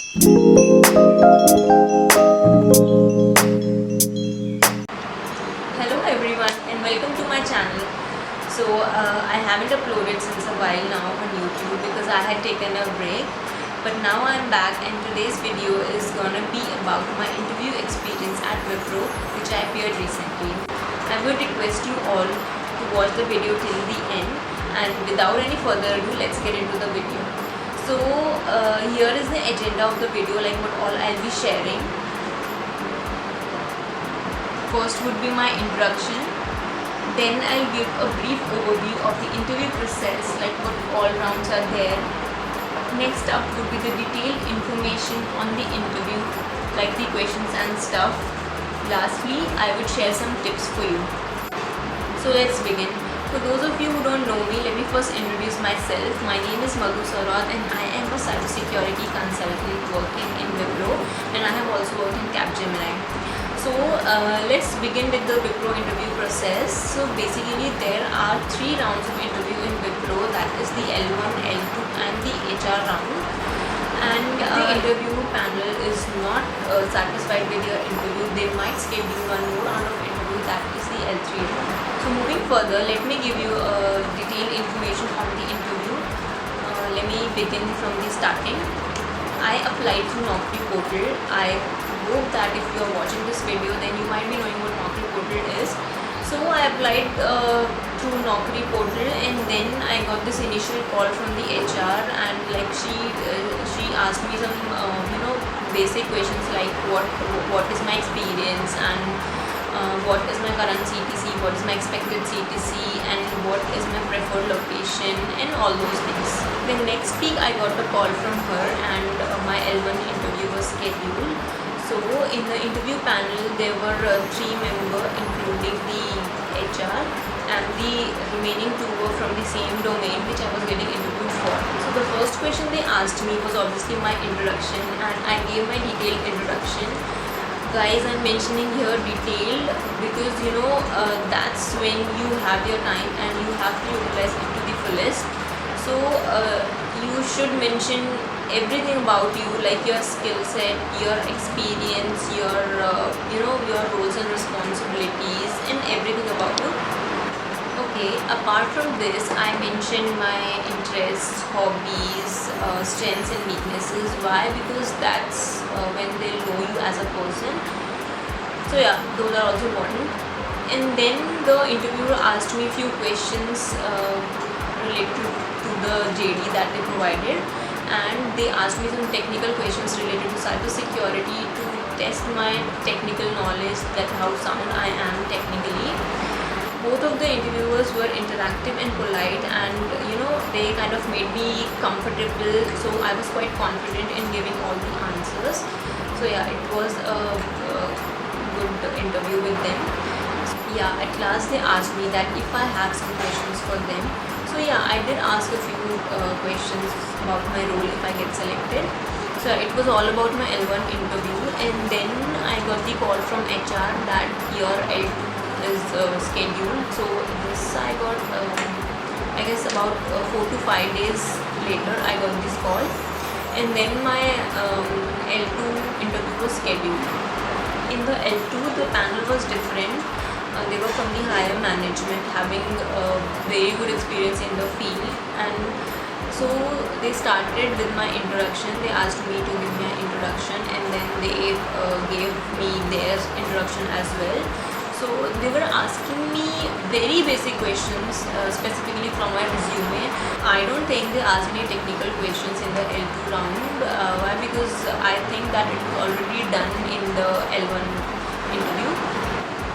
Hello everyone and welcome to my channel. I haven't uploaded since a while now on YouTube because I had taken a break, but now I'm back and today's video is gonna be about my interview experience at Wipro, which I appeared recently. I would request you all to watch the video till the end, and without any further ado, let's get into the video. Here is the agenda of the video, like what all I'll be sharing. First would be my introduction, then I'll give a brief overview of the interview process, like what all rounds are there. Next up would be the detailed information on the interview, like the questions and stuff. Lastly, I would share some tips for you. So let's begin. For those of you who don't know me, let me first introduce myself. My name is Madhu Saurabh and I am a cybersecurity consultant working in Wipro, and I have also worked in Capgemini. Let's begin with the Wipro interview process. So basically there are 3 rounds of interview in Wipro, that is the L1, L2 and the HR round. And if the interview panel is not satisfied with your interview, they might schedule one more round of interview, that is the L3 round. So moving further, let me give you detailed information on the interview. Let me begin from the starting. I applied through Naukri portal. I hope that if you are watching this video, then you might be knowing what Naukri portal is. So I applied through Naukri portal, and then I got this initial call from the HR, and like she asked me some basic questions like what is my experience, and what is my current CTC, what is my expected CTC, and what is my preferred location, and all those things. The next week I got a call from her, and my L1 interview was scheduled. So in the interview panel there were 3 members, including the HR, and the remaining 2 were from the same domain which I was getting interviewed for. So the first question they asked me was obviously my introduction, and I gave my detailed introduction. Guys, I'm mentioning here detailed because that's when you have your time and you have to utilize it to the fullest. So you should mention everything about you, like your skill set, your experience, your your roles and responsibilities, and everything about you. Okay, apart from this, I mentioned my interests, hobbies, strengths and weaknesses. Why? Because that's when they'll know you as a person. So yeah, those are also important. And then the interviewer asked me a few questions related to the JD that they provided, and they asked me some technical questions related to cybersecurity to test my technical knowledge, that how sound I am technically. Both of the interviewers were interactive and polite, and they kind of made me comfortable, so I was quite confident in giving all the answers. So yeah, it was a good interview with them. Yeah, at last they asked me that if I have some questions for them. So yeah, I did ask a few questions about my role if I get selected. So it was all about my L1 interview, and then I got the call from HR that your L2 is scheduled. So this I got I guess about 4 to 5 days later I got this call, and then my L2 interview was scheduled. In the L2 the panel was different. They were from the higher management, having very good experience in the field, and so they started with my introduction. They asked me to give me an introduction, and then they gave me their introduction as well. So they were asking me very basic questions, specifically from my resume. I don't think they asked me technical questions in the L2 round. Why? Because I think that it was already done in the L1 interview.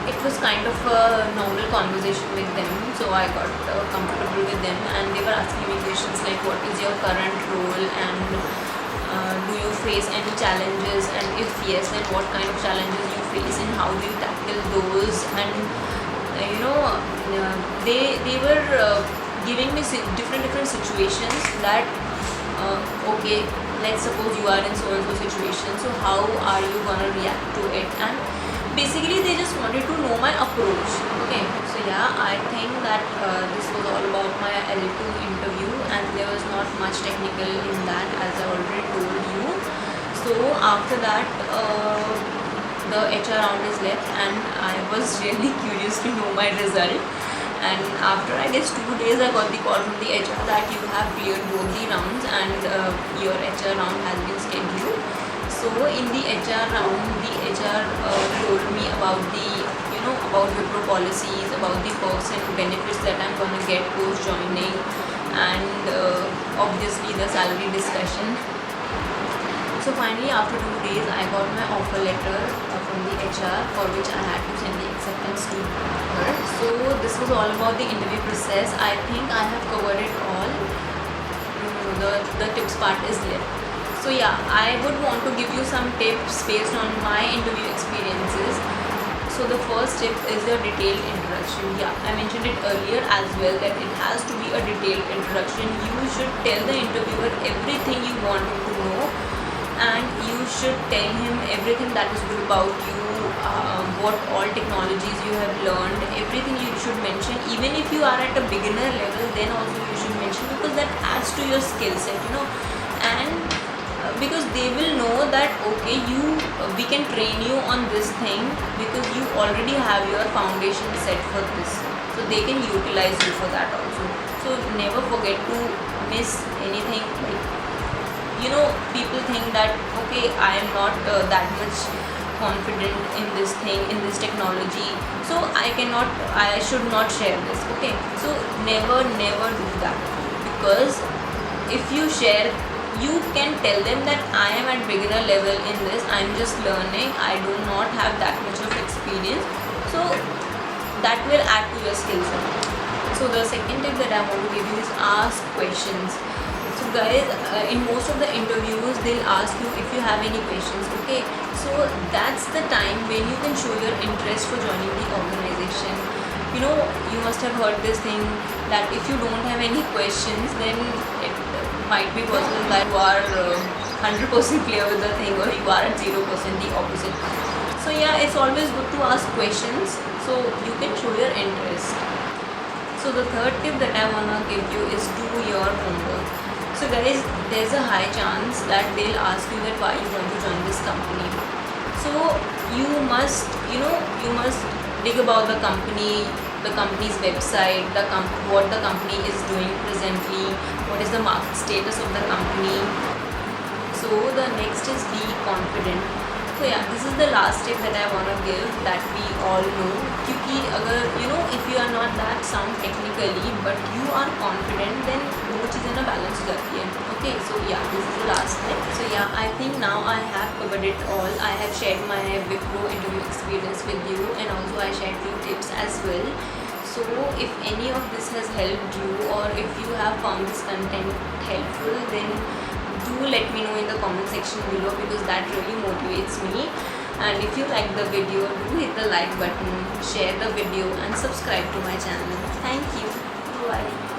It was kind of a normal conversation with them, so I got comfortable with them, and they were asking me questions like what is your current role, and do you face any challenges, and if yes, then what kind of challenges you face and how do you tackle those. And they were giving me different situations that okay, let's suppose you are in so and so situation, so how are you gonna react to it. And basically they just wanted to know my approach. Okay, so yeah, I think that this was all about my L2 interview, and there was not much technical in that, as I already told you. So after that, the HR round is left, and I was really curious to know my result. And after I guess 2 days, I got the call from the HR that you have cleared both the rounds and your HR round has been scheduled. So in the HR round, the HR told me about about Wipro policies, about the perks and benefits that I'm gonna get post joining, and obviously the salary discussion. So finally, after 2 days, I got my offer letter from the HR, for which I had to send the acceptance to her. So this was all about the interview process. I think I have covered it all. The tips part is left. So yeah, I would want to give you some tips based on my interview experiences. So the first tip is a detailed introduction. Yeah, I mentioned it earlier as well that it has to be a detailed introduction. You should tell the interviewer everything you want him to know, and you should tell him everything that is good about you, what all technologies you have learned, everything you should mention. Even if you are at a beginner level, then also you should mention, because that adds to your skill set, and because they will know that okay, we can train you on this thing because you already have your foundation set for this, so they can utilize you for that also. So never forget to miss anything. People think that okay, I am not that much confident in this thing, in this technology, so I should not share this. Okay, so never do that, because if you share, you can tell them that I am at beginner level in this, I am just learning, I do not have that much of experience, so that will add to your skill set. So the second tip that I want to give you is ask questions. So guys, in most of the interviews, they'll ask you if you have any questions. Okay, so that's the time when you can show your interest for joining the organization. You must have heard this thing that if you don't have any questions, then it might be possible that you are 100% clear with the thing, or you are at 0%, the opposite. So yeah, it's always good to ask questions so you can show your interest. So the third tip that I wanna give you is do your homework. So guys, there's a high chance that they'll ask you that why you want to join this company. So you must dig about the company, the company's website, what the company is doing presently, what is the market status of the company. So the next is be confident. So yeah, this is the last tip that I want to give, that we all know. Because if you are not that sound technically but you are confident, then वो चीज़ें ना balance हो जाती है. Okay, so yeah, this is the last tip. So yeah, I think now I have covered it all. I have shared my Wipro interview experience with you, and also I shared few tips as well. So if any of this has helped you, or if you have found this content helpful, then do let me know in the comment section below, because that really motivates me. And if you like the video, do hit the like button, share the video and subscribe to my channel. Thank you. Bye.